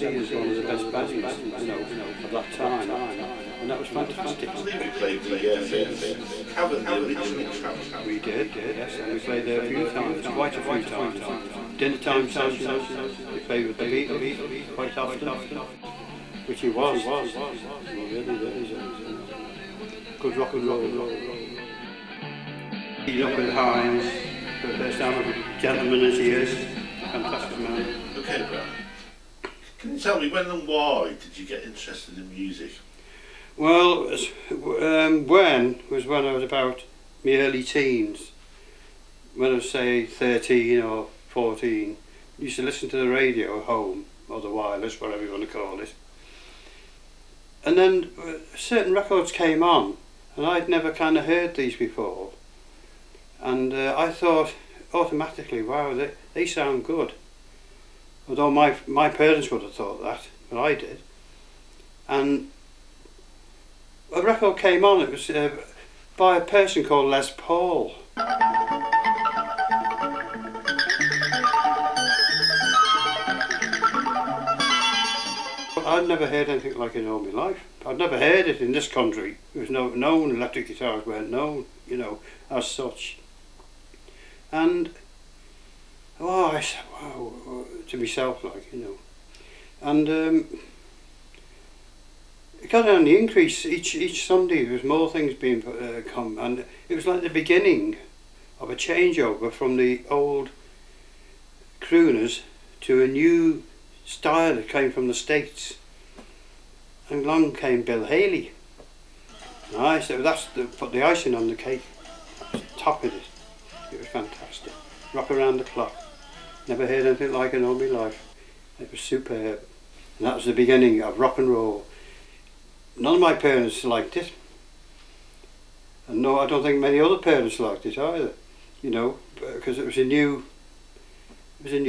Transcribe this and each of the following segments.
seen as one of the best bands, you know, of that time, and that was fantastic. I believe we played the Cavern, the original Cavern. We did, yes, and we played there a few times, quite a few times. Dinner time sessions, we played with the Beatles quite often, which he was. He really is a good rock and roll. He's up with Hines, for the first time, a gentleman as he is, fantastic man. Okay, Brian. Can you tell me when and why did you get interested in music? Well, when I was about my early teens. When I was say 13 or 14, I used to listen to the radio at home, or the wireless, whatever you want to call it. And then certain records came on, and I'd never kind of heard these before. And I thought automatically, wow, they sound good. Although my parents would have thought that, but I did. And a record came on, it was by a person called Les Paul. I'd never heard anything like it in all my life. I'd never heard it in this country. There was no known, electric guitars weren't known, you know, as such. And I said, wow, to myself, like, you know. And it got on the increase. Each Sunday there was more things being come, and it was like the beginning of a changeover from the old crooners to a new style that came from the States. And along came Bill Haley. And I said, well, put the icing on the cake. That was the top of it. It was fantastic. Rock around the clock. Never heard anything like it in all my life. It was superb. And that was the beginning of rock and roll. None of my parents liked it. And no, I don't think many other parents liked it either. You know, because it was a new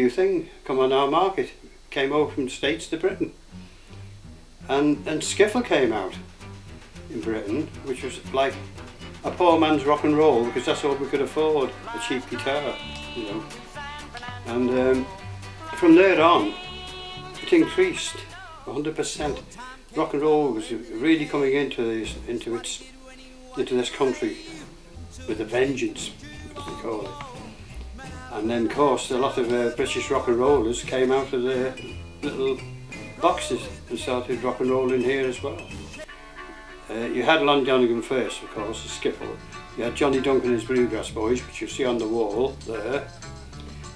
thing come on our market. It came over from the States to Britain. And skiffle came out in Britain, which was like a poor man's rock and roll, because that's all we could afford, a cheap guitar, you know. And from there on, it increased 100%. Rock and roll was really coming into this country with a vengeance, as they call it. And then, of course, a lot of British rock and rollers came out of their little boxes and started rock and rolling here as well. You had Lon Donegan first, of course, the skiffle. You had Johnny Duncan and his Bluegrass Boys, which you see on the wall there,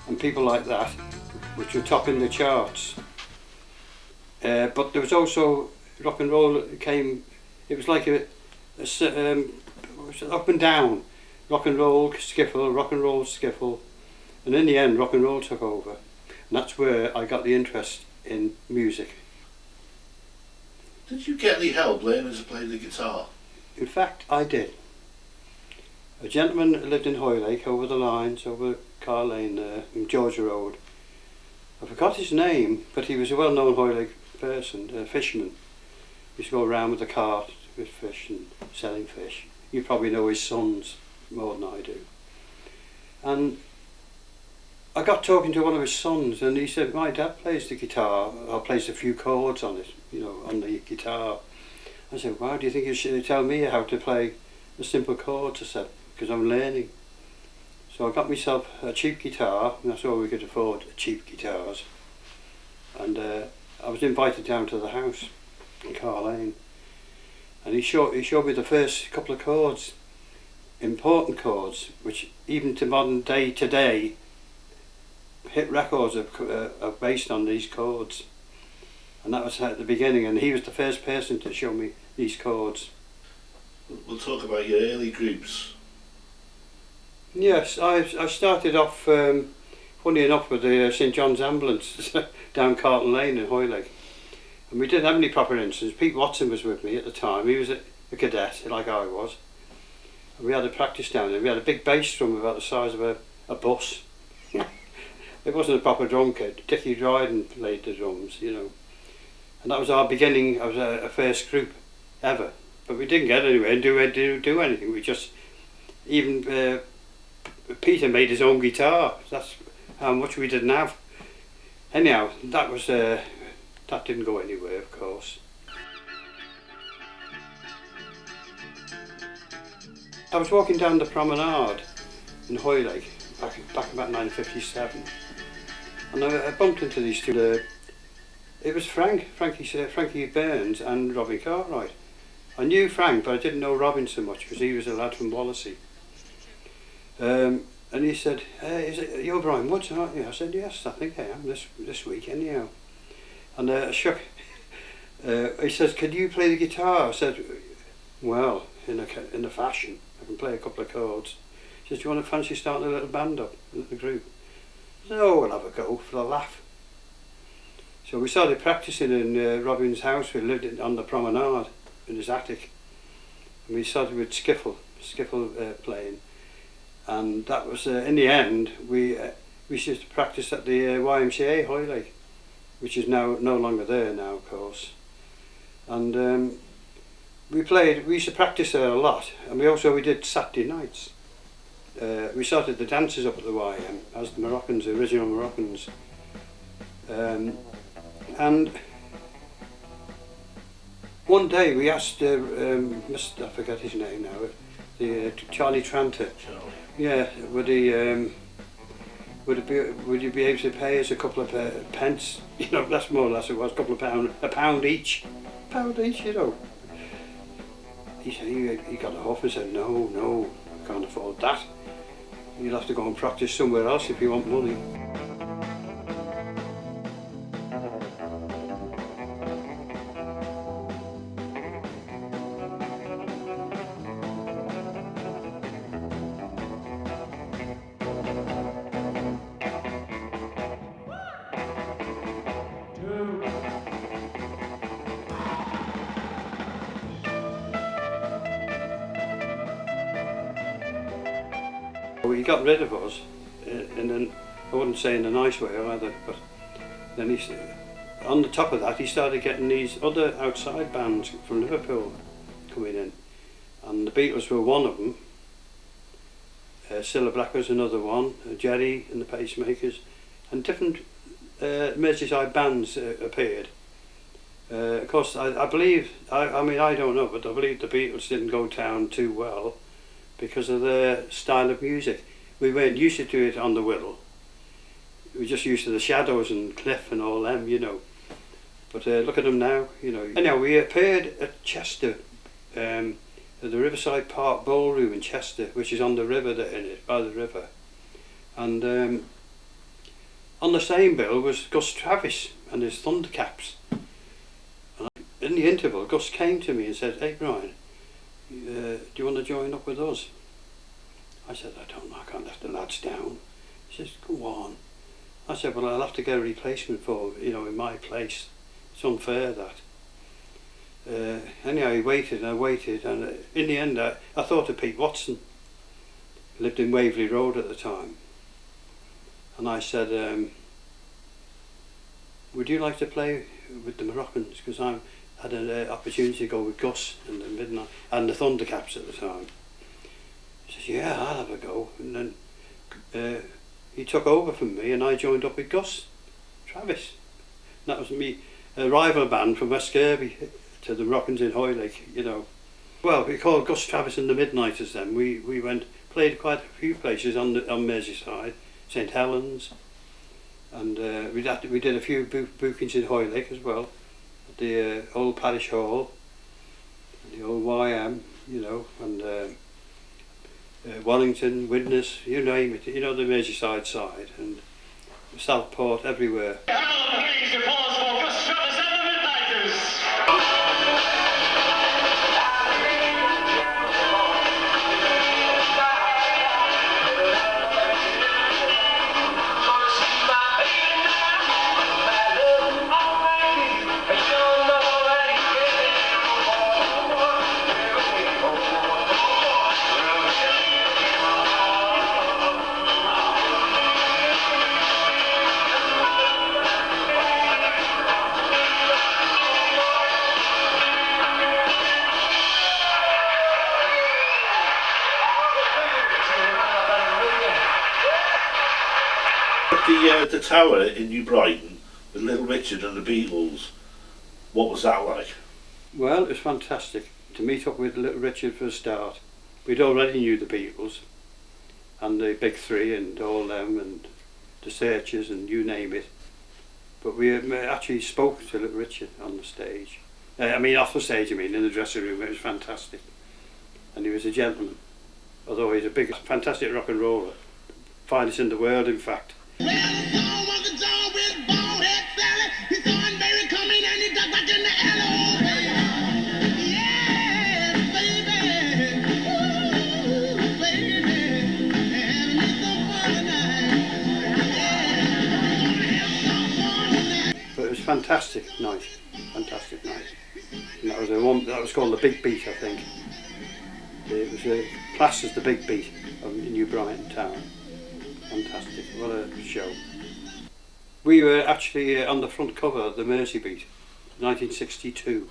and people like that, which were topping the charts. But there was also rock and roll that came. It was like a up and down, rock and roll skiffle, and in the end, rock and roll took over, and that's where I got the interest in music. Did you get any help learning to play the guitar? In fact, I did. A gentleman that lived in Hoylake, over the lines, over Car Lane there, in Georgia Road. I forgot his name, but he was a well-known Hoylake person, a fisherman. He used to go around with a cart with fish and selling fish. You probably know his sons more than I do. And I got talking to one of his sons, and he said, my dad plays the guitar, or plays a few chords on it, you know, on the guitar. I said, wow, do you think you should tell me how to play the simple chords? I said, because I'm learning. So I got myself a cheap guitar, and that's all we could afford, cheap guitars. And I was invited down to the house in Car Lane, and he showed me the first couple of chords, important chords, which even to modern day today, hit records are based on these chords. And that was at the beginning, and he was the first person to show me these chords. We'll talk about your early groups. Yes, I started off, funny enough, with the St John's Ambulance down Carlton Lane in Hoylake. And we didn't have any proper instruments. Pete Watson was with me at the time. He was a cadet, like I was. And we had a practice down there. We had a big bass drum about the size of a bus. It wasn't a proper drum kit. Dickie Dryden played the drums, you know. And that was our beginning of a first group ever. But we didn't get anywhere and do anything. We just, even Peter made his own guitar. That's how much we didn't have. Anyhow, that was That didn't go anywhere, of course. I was walking down the promenade in Hoylake back about 1957, and I bumped into these two. It was Frankie Burns and Robin Cartwright. I knew Frank, but I didn't know Robin so much because he was a lad from Wallasey. And he said, "Hey, you're Brian Woods, aren't you?" I said, "Yes, I think I am this week anyhow." And he says, "Can you play the guitar?" I said, "Well, in a fashion, I can play a couple of chords." He says, "Do you want to fancy starting a little band up, a little group?" I said, "Oh, we'll have a go for a laugh." So we started practicing in Robin's house. We lived on the promenade in his attic, and we started with skiffle playing, and that was in the end we used to practice at the YMCA Hoylake, which is now no longer there now, of course. And we used to practice there a lot, and we did Saturday nights. We started the dances up at the YM as the Moroccans, the original Moroccans. And one day we asked I forget his name now, Charlie Tranter. Charlie. Yeah, would you be able to pay us a couple of pence? You know, that's more or less it was, a pound each, you know. He said he got off and said, no, I can't afford that. You'll have to go and practice somewhere else if you want money. He got rid of us, and then I wouldn't say in a nice way either, but then on the top of that he started getting these other outside bands from Liverpool coming in, and the Beatles were one of them, Cilla Black was another one, Jerry and the Pacemakers, and different Merseyside bands appeared. Of course, I believe, I mean I don't know, but I believe the Beatles didn't go down too well because of their style of music. We weren't used to do it on the Whittle. We were just used to the Shadows and Cliff and all them, you know. But look at them now, you know. Anyhow, we appeared at Chester, at the Riverside Park Ballroom in Chester, which is on the river by the river. And on the same bill was Gus Travis and his Thundercaps. And in the interval, Gus came to me and said, "Hey Brian, do you want to join up with us?" I said, "I don't know, I can't let the lads down." He says, "Go on." I said, "Well, I'll have to get a replacement in my place. It's unfair that." Anyhow, he waited and I waited, and in the end I thought of Pete Watson. He lived in Waverley Road at the time. And I said, "Would you like to play with the Moroccans?" Because I had an opportunity to go with Gus in the Midnight and the Thundercaps at the time. He says, "Yeah, I'll have a go." And then he took over from me and I joined up with Gus Travis. And that was me, a rival band from West Kirby to the Moroccans in Hoylake, you know. Well, we called Gus Travis and the Midnighters then. We played quite a few places on Merseyside, St Helens, and we did a few bookings in Hoylake as well, at the old parish hall, and the old YM, you know, and Wellington, Widnes, you name it, you know, the Merseyside side, and Southport, everywhere. Please applause for Gus Travis and the Midnighters. The tower in New Brighton with Little Richard and the Beatles. What was that like? Well, it was fantastic to meet up with Little Richard for a start. We'd already knew the Beatles and the Big Three and all them and the Searchers and you name it. But we actually spoke to Little Richard on the stage. Off the stage, in the dressing room. It was fantastic. And he was a gentleman. Although he's a big, fantastic rock and roller. Finest in the world, in fact. But it was fantastic night. Fantastic night. And that was the one that was called the Big Beat, I think. It was classed as the Big Beat of New Brighton Town. Fantastic, what a show. We were actually on the front cover of the Merseybeat, 1962.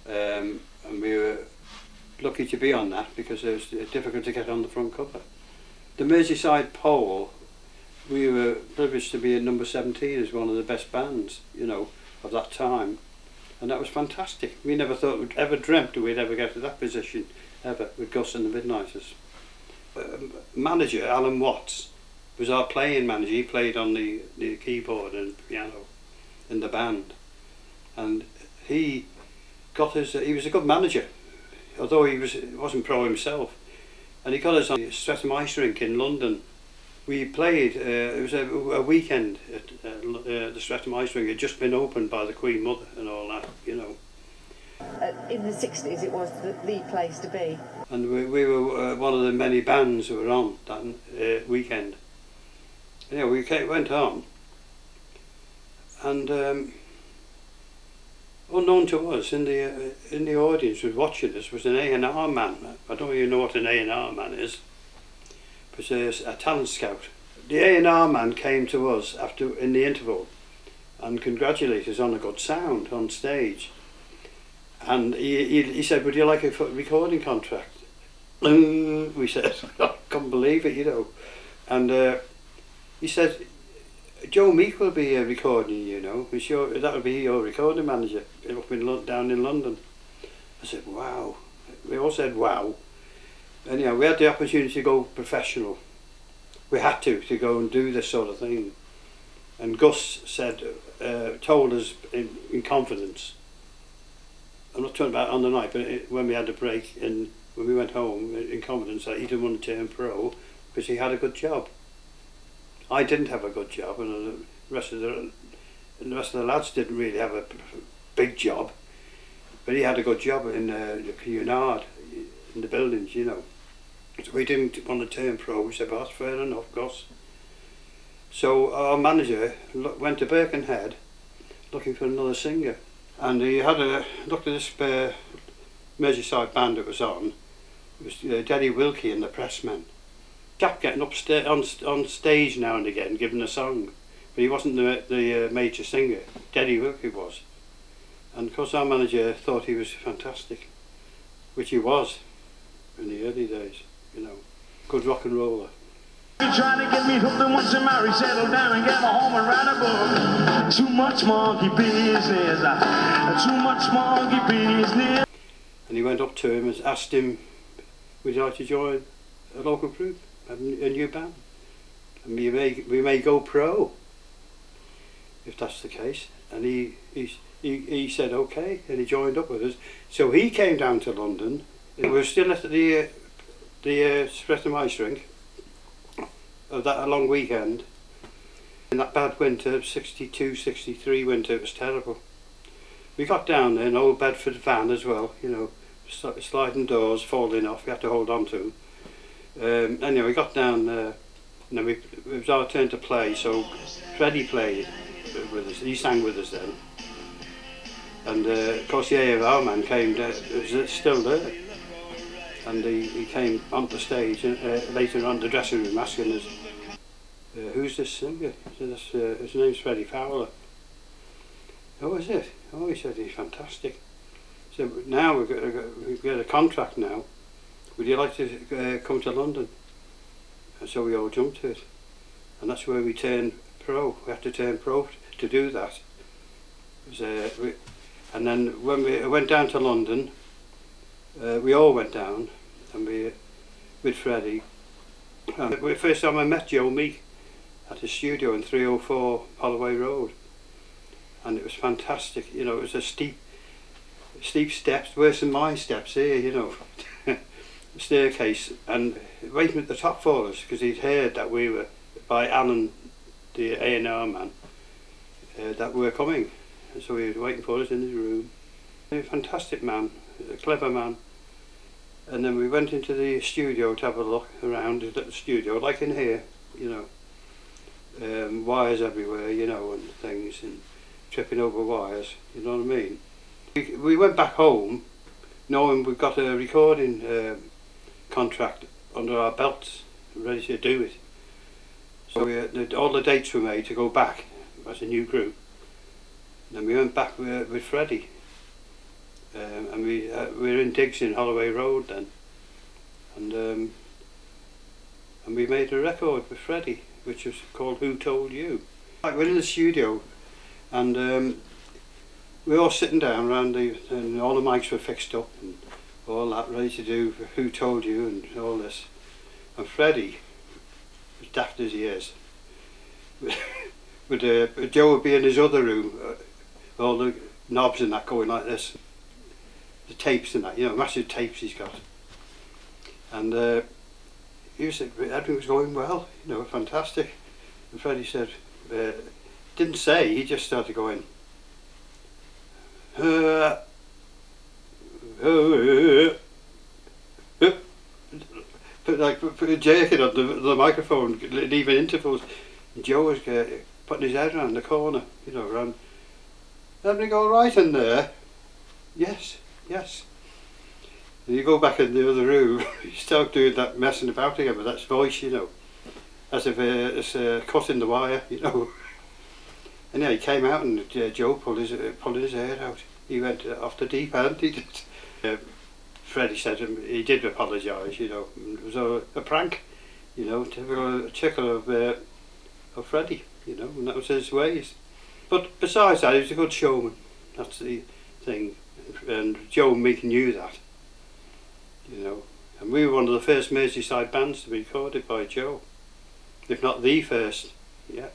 And we were lucky to be on that because it was difficult to get on the front cover. The Merseyside poll, we were privileged to be at number 17 as one of the best bands, of that time. And that was fantastic. We never thought we'd ever dreamt we'd ever get to that position, ever, with Gus and the Midnighters. Manager, Alan Watts, was our playing manager. He played on the keyboard and piano in the band. And he got us, he was a good manager, although he wasn't pro himself. And he got us on the Streatham Ice Rink in London. We played, it was a weekend at the Streatham Ice Rink. It had just been opened by the Queen Mother and all that, In the 60s it was the place to be. And we were one of the many bands who were on that weekend. We went on, and unknown to us, in the audience who was watching us was an A&R man. I don't even know what an A&R man is. It was a talent scout. The A&R man came to us in the interval and congratulated us on a good sound on stage. And he said, "Would you like a recording contract?" We said, "I can't believe it, And he said, "Joe Meek will be recording you, that will be your recording manager down in London." I said, "Wow." We all said, "Wow." Anyhow, we had the opportunity to go professional. We had to go and do this sort of thing. And Gus told us in confidence. I'm not talking about on the night, but when we had a break and when we went home, in confidence, that he didn't want to turn pro because he had a good job. I didn't have a good job, and the rest of the lads didn't really have a big job. But he had a good job in the Cunard, in the buildings, So we didn't want to turn pro. We said, "Well, that's fair enough, Gus." So our manager went to Birkenhead looking for another singer. And he had looked at this Merseyside band that was on. It was Deddy Wilkie and the Pressmen. Chap getting on stage now and again, giving a song. But he wasn't the major singer. Deddy Wilkie was. And of course our manager thought he was fantastic. Which he was in the early days, Good rock and roller. Trying to get me hooked and once and married, settle down and get a home and write a book. Too much monkey business, too much monkey business. And he went up to him and asked him, "Would you like to join a local group, a new band? And we may go pro, if that's the case." And he said okay, and he joined up with us. So he came down to London. We were still at the Streatham Ice Rink. That a long weekend. In that bad winter, 62, 63 winter, it was terrible. We got down there, an old Bedford van as well, sliding doors falling off, we had to hold on to. Anyway, we got down there, and then it was our turn to play, so Freddie played with us, he sang with us then. And of course the A&R man came, was still there. And he came onto stage later on the dressing room asking us, "Who's this singer?" He said, "His name's Freddie Fowler." "Oh, is it?" "Oh," he said, "he's fantastic." So now we've got a contract now. "Would you like to come to London?" And so we all jumped to it. And that's where we turned pro. We had to turn pro to do that. It was, And then when we went down to London, we all went down, and with Freddie. And the first time I met Joe Meek at his studio in 304 Holloway Road, and it was fantastic. You know, it was a steep steps, worse than my steps here. You know, staircase, and waiting at the top for us because he'd heard that we were by Alan, the A&R man, that we were coming, and so he was waiting for us in his room. A fantastic man, a clever man. And then we went into the studio to have a look around the studio, like in here, you know, wires everywhere, you know, and things, and tripping over wires, you know what I mean. We went back home knowing we've got a recording contract under our belts, ready to do it. So all the dates were made to go back as a new group. And then we went back with Freddie. And we were in digs in Holloway Road then, and we made a record with Freddie, which was called Who Told You. Like, we're in the studio, and we were all sitting down around and all the mics were fixed up and all that, ready to do Who Told You and all this. And Freddie, as daft as he is, Joe would be in his other room, all the knobs and that going like this. The tapes and that, you know, massive tapes he's got. And he said everything was going well, you know, fantastic. And Freddie said, didn't say, he just started going, put a jerking on the microphone, leaving intervals. And Joe was putting his head around the corner, you know, around, everything all right in there? Yes. Yes. And you go back in the other room, you start doing that messing about again with that voice, you know, as if it's cutting the wire, you know. And yeah, he came out and Joe pulling his hair out. He went off the deep end. He did. Freddie said he did apologise, you know. It was a prank, you know, to a tickle of Freddie, you know, and that was his ways. But besides that, he was a good showman. That's the thing. And Joe and Meek knew that, you know, and we were one of the first Merseyside bands to be recorded by Joe, if not the first, yeah.